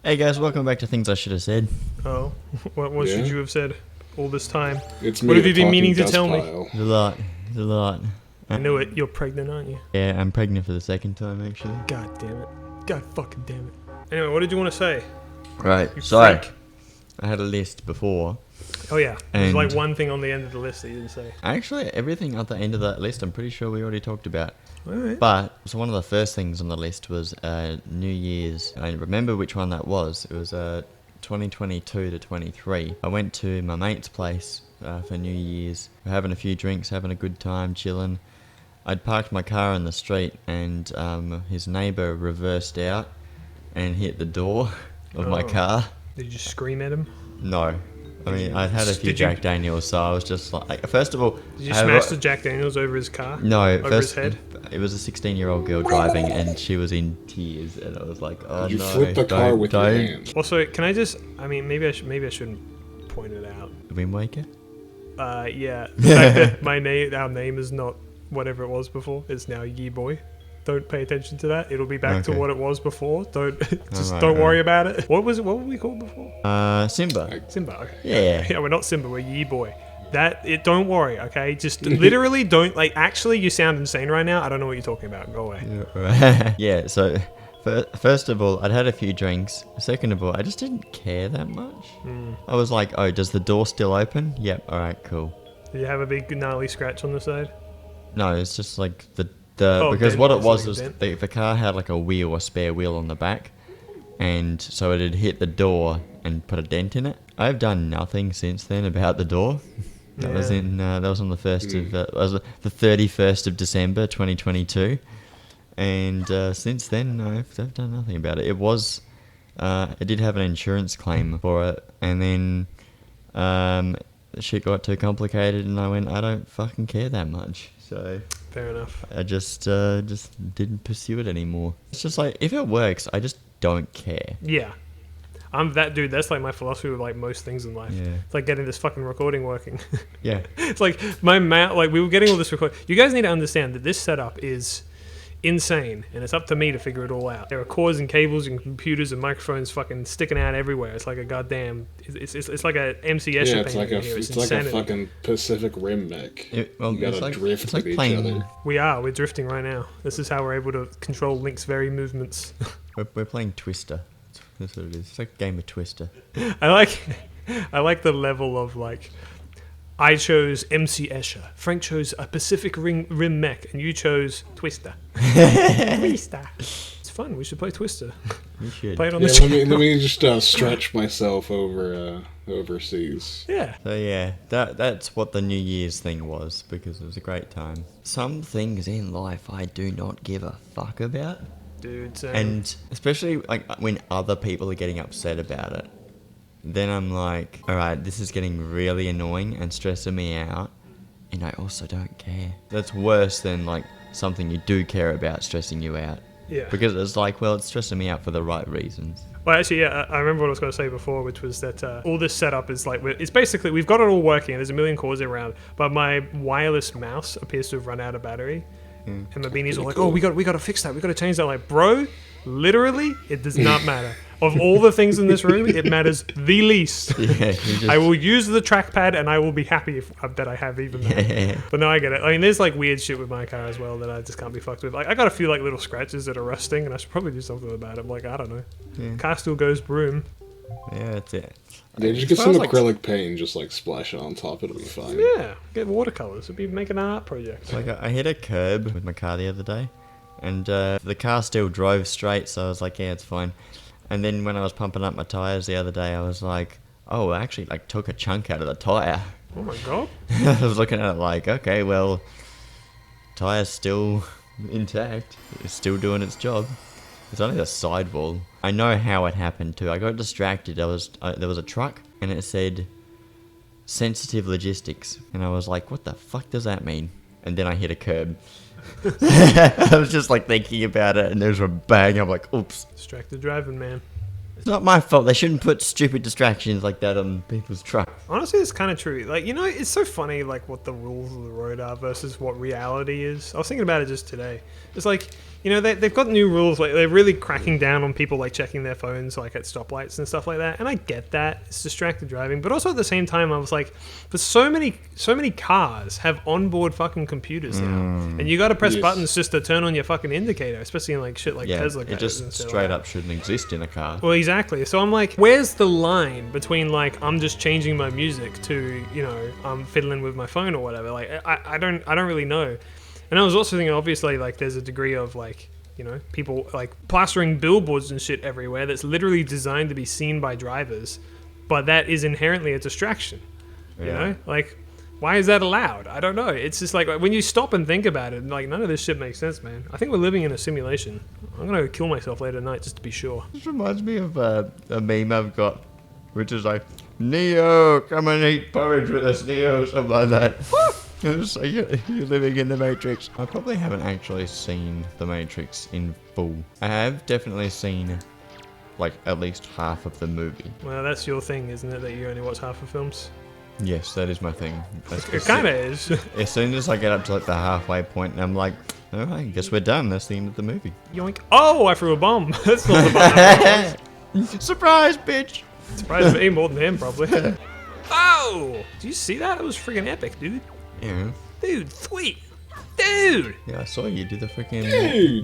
Hey guys, welcome back to Things I Should Have Said. Oh, what should you have said all this time? It's me, what have you the been meaning talking to tell dust me? pile. There's a lot. I knew it. You're pregnant, aren't you? Yeah, I'm pregnant for the second time actually. God damn it. God fucking damn it. Anyway, what did you want to say? Right, You so freak. I had a list before. Oh yeah, there's And- like one thing on the end of the list that you didn't say. Actually, everything at the end of that list I'm pretty sure we already talked about. Alright. But, so one of the first things on the list was New Year's. I remember which one that was. It was 2022 to 23. I went to my mate's place for New Year's. We're having a few drinks, having a good time, chilling. I'd parked my car in the street and his neighbour reversed out and hit the door of my Oh. car. Did you just scream at him? No. I mean, I'd had a few Did you- Jack Daniels, so I was just like, first of all... Did you I had smash the Jack Daniels over his car? No, Over first, his head? it was a 16-year-old girl driving and she was in tears and I was like, oh You no, flip the car don't, with your don't. hand. Also, can I just? I mean, maybe I shouldn't point it out. Wind Waker? Yeah. The fact that our name is not whatever it was before. It's now Ye Boy. Don't pay attention to that. It'll be back to Okay. what it was before. Don't just Alright, don't worry alright. about it. What was it? What were we called before? Simba. Simba. Okay. Yeah. Yeah, we're not Simba. We're Ye Boy. Don't worry. Okay. Just literally don't like. Actually, you sound insane right now. I don't know what you're talking about. Go away. Yeah, so first of all, I'd had a few drinks. Second of all, I just didn't care that much. I was like, oh, does the door still open? Yep, alright, cool. Did you have a big gnarly scratch on the side? No, it's just like the because dent, what it it's was like a was dent. the car had like a spare wheel on the back, and so it had hit the door and put a dent in it. I've done nothing since then about the door. That was Yeah. that was on the the 31st of December 2022, and since then I've done nothing about it. It did have an insurance claim for it, and then the shit got too complicated, and I went, I don't fucking care that much. So Fair enough. I just didn't pursue it anymore. It's just like, if it works, I just don't care. Yeah. I'm that dude. That's like my philosophy with like most things in life. Yeah. It's like getting this fucking recording working. Yeah. It's like like we were getting all this record. You guys need to understand that this setup is insane, and it's up to me to figure it all out. There are cords and cables and computers and microphones fucking sticking out everywhere. It's like a goddamn. It's like a MC Escher Yeah, it's like painting here. It's like a insanity. fucking Pacific Rim mech. You It's gotta like, drift it's like with each playing. other. We're drifting right now. This is how we're able to control Link's very movements. We're playing Twister. That's what it is. It's like a game of Twister. I like the level of like. I chose MC Escher. Frank chose a Pacific Rim mech, and you chose Twister. Twister. It's fun. We should play Twister. You should. Play it on Yeah, the let me just stretch myself over overseas. Yeah. So yeah, that's what the New Year's thing was, because it was a great time. Some things in life I do not give a fuck about. Dude, same. And especially like when other people are getting upset about it, then I'm like, all right, this is getting really annoying and stressing me out, and I also don't care. That's worse than like something you do care about stressing you out, Yeah. because it's like, well, it's stressing me out for the right reasons. Well, actually, yeah, I remember what I was going to say before, which was that all this setup is like, it's basically, we've got it all working, there's a million cores around, but my wireless mouse appears to have run out of battery. And my beanies are like, cool. oh, we got to fix that, we got to change that. Like, bro, literally, it does not matter. Of all the things in this room, it matters the least. Yeah, you just, I will use the trackpad, and I will be happy that I have even that. yeah. But no, I get it. I mean, there's like weird shit with my car as well that I just can't be fucked with. Like, I got a few like little scratches that are rusting, and I should probably do something about it. I'm like, I don't know. Yeah. Car still goes broom. Yeah, that's it. Yeah, just As get far some as, like, acrylic paint, just like splash it on top. It'll be fine. Yeah, get watercolors. It'd be making an art project. Like I hit a curb with my car the other day, and the car still drove straight, so I was like, yeah, it's fine. And then when I was pumping up my tires the other day, I was like, oh, I actually like took a chunk out of the tire. Oh my god. I was looking at it like, okay, well, tire's still intact. It's still doing its job. It's only the sidewall. I know how it happened too. I got distracted. There was a truck, and it said sensitive logistics, and I was like, what the fuck does that mean? And then I hit a curb. I was just like thinking about it, and there's a bang. I'm like, oops. Distracted driving, man. It's not my fault. They shouldn't put stupid distractions like that on people's truck. Honestly, it's kind of true. Like, you know, it's so funny, like, what the rules of the road are versus what reality is. I was thinking about it just today. It's like, You know, they've got new rules. Like they're really cracking down on people like checking their phones like at stoplights and stuff like that. And I get that it's distracted driving, but also at the same time, I was like, but so many cars have onboard fucking computers now, and you got to press buttons just to turn on your fucking indicator, especially in like shit like Tesla. It just straight up shouldn't exist in a car. Well, exactly. So I'm like, where's the line between like I'm just changing my music to, you know, I'm fiddling with my phone or whatever? Like I don't really know. And I was also thinking, obviously, like, there's a degree of, like, you know, people, like, plastering billboards and shit everywhere that's literally designed to be seen by drivers, but that is inherently a distraction, you know? Like, why is that allowed? I don't know. It's just, like, when you stop and think about it, like, none of this shit makes sense, man. I think we're living in a simulation. I'm gonna kill myself later tonight just to be sure. This reminds me of a meme I've got, which is like, Neo, come and eat porridge with us, Neo, something like that. So you're living in the Matrix. I probably haven't actually seen the Matrix in full. I have definitely seen like at least half of the movie. Well, that's your thing, isn't it? That you only watch half of films. Yes, that is my thing. It kind of is. As soon as I get up to like the halfway point, I'm like, all right, I guess we're done. That's the end of the movie. Yoink! Oh, I threw a bomb. That's not the bomb. Surprise, bitch! Surprised me more than him, probably. Oh! Did you see that? It was freaking epic, dude. Yeah. Dude, sweet. Dude! Yeah, I saw you do the freaking Dude!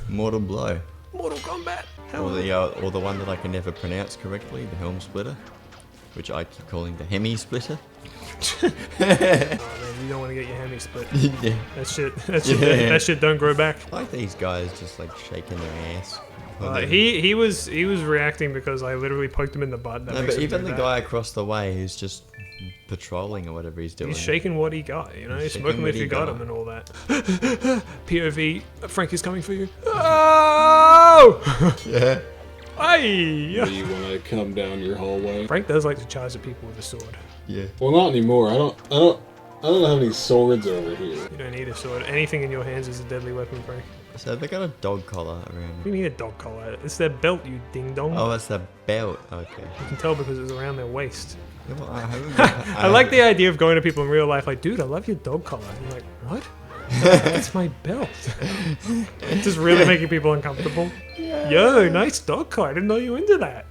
mortal blow. Mortal Kombat. Or the one that I can never pronounce correctly, the helm splitter, which I keep calling the Hemmie splitter. Oh man, you don't want to get your Hemmie split. Yeah. That shit don't grow back. I like these guys just like shaking their ass. He was reacting because I literally poked him in the butt. No, but even the guy across the way who's just patrolling or whatever he's doing. He's shaking what he got, you know. He's smoking if you got him and all that. POV, Frank is coming for you. Oh! Yeah. Hey! Do you want to come down your hallway? Frank does like to charge at people with a sword. Yeah. Well, not anymore. I don't have any swords over here. You don't need a sword. Anything in your hands is a deadly weapon, Frank. So they got a dog collar around. You need a dog collar. It's their belt, you ding dong. Oh, it's the belt. Okay. You can tell because it's around their waist. Yeah, well, I like the idea of going to people in real life like, dude, I love your dog collar. And you're like, what? That's my belt. Just really making people uncomfortable. Yeah. Yo, nice dog collar. I didn't know you were into that.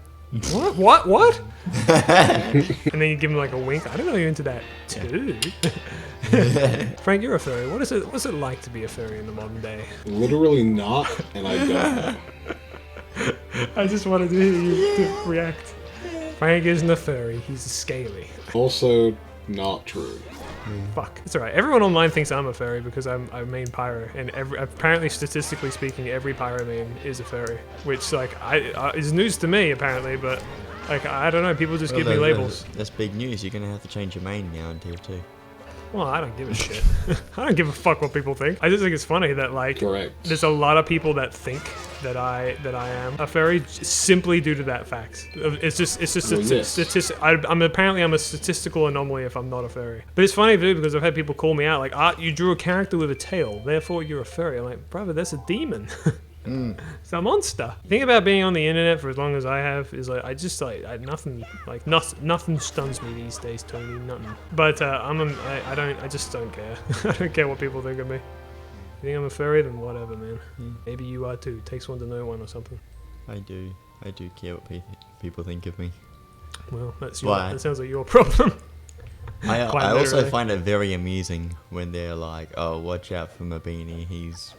What? And then you give him like a wink. I didn't know you're into that too. Frank, you're a furry. What's it like to be a furry in the modern day? Literally not, and I don't know. I just wanted to hear you to react. Frank isn't a furry. He's a scaly. Also, not true. Fuck. It's alright. Everyone online thinks I'm a furry because I'm main pyro, and apparently, statistically speaking, every pyro main is a furry. Which, like, is news to me, apparently, but, like, I don't know. People just give me labels. That's big news. You're going to have to change your main now in Tier 2. Well, I don't give a shit. I don't give a fuck what people think. I just think it's funny that, like, Correct. there's a lot of people that think that I am a furry simply due to that fact. It's just Yes. statistic. I'm a statistical anomaly if I'm not a furry. But it's funny too because I've had people call me out like, "Art, you drew a character with a tail, therefore you're a furry." I'm like, brother, that's a demon. It's a monster. The thing about being on the internet for as long as I have is like nothing stuns me these days, Tony. Nothing. But I just don't care. I don't care what people think of me. You think I'm a furry? Then whatever, man. Maybe you are too. Takes one to know one or something. I do care what people think of me. Well, that sounds like your problem. I Quite also literally. find it very amusing when they're like, "Oh, watch out for Mabini. He's..."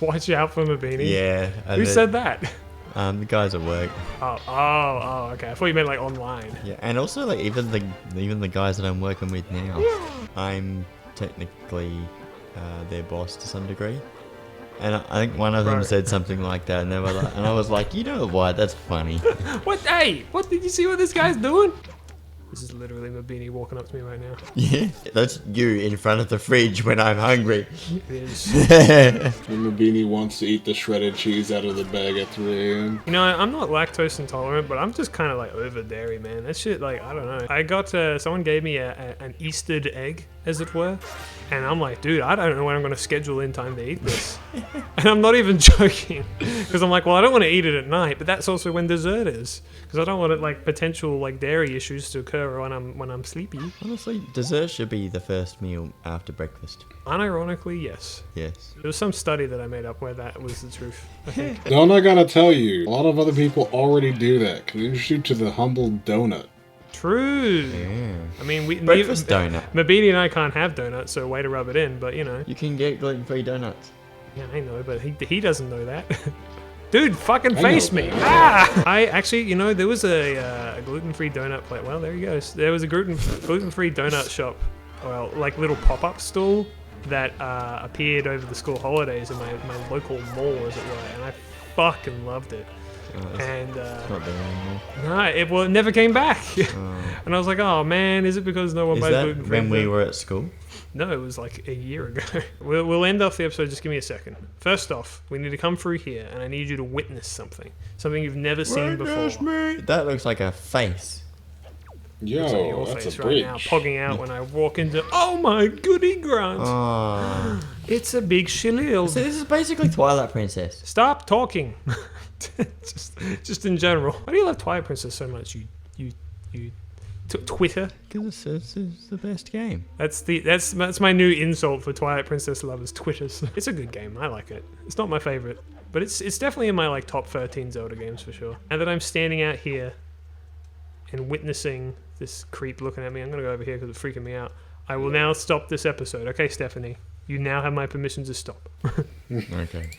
Watch out for Mabini. Yeah. Who said that? The guys at work. Oh, okay. I thought you meant like online. Yeah, and also like even the guys that I'm working with now, I'm technically their boss to some degree. And I think one of them said something like that, and they were like, and I was like, you know what? That's funny. What? Hey, what did you see? What this guy's doing? This is literally Mabini walking up to me right now. Yeah, that's you in front of the fridge when I'm hungry. It is. And Mabini wants to eat the shredded cheese out of the bag at 3 a.m. You know, I'm not lactose intolerant, but I'm just kind of like over dairy, man. That shit, like, I don't know. I got someone gave me an Eastered egg as it were. And I'm like, dude, I don't know when I'm going to schedule in time to eat this. And I'm not even joking. Because I'm like, well, I don't want to eat it at night, but that's also when dessert is. Because I don't want it, like, potential, like, dairy issues to occur when I'm sleepy. Honestly, dessert should be the first meal after breakfast. Unironically, yes. Yes. There was some study that I made up where that was the truth, I think. Don't I gotta tell you, a lot of other people already do that. Can I introduce you to the humble donut? True. Yeah. I mean, Breakfast donut. Mabidi and I can't have donuts, so way to rub it in, but, you know. You can get gluten-free donuts. Yeah, I know, but he doesn't know that. Dude, fucking I face know me. that. Ah! I actually, you know, there was a gluten-free donut place. Well, there he goes. There was a gluten-free donut shop, well, like little pop-up stall that appeared over the school holidays in my local mall, as it were, and I fucking loved it. And Not there anymore. no, it never came back. And I was like, oh man, is it because no one Is buys that gluten-free? when we were at school? No, it was like a year ago. We'll end off the episode. Just give me a second. First off, we need to come through here, and I need you to witness something you've never seen before. That looks like a face. Looks like Yo, your that's face a right bridge. now, pogging out when I walk into. Oh my goody grunt! Oh. It's a big shillil. So this is basically Twilight Princess. Stop talking. just in general. Why do you love Twilight Princess so much? You Twitter. Because it's the best game. That's my new insult for Twilight Princess lovers. Twitters. It's a good game. I like it. It's not my favorite, but it's definitely in my like top 13 Zelda games for sure. Now that I'm standing out here and witnessing this creep looking at me, I'm gonna go over here because it's freaking me out. I will now stop this episode. Okay, Stephanie, you now have my permission to stop. Okay.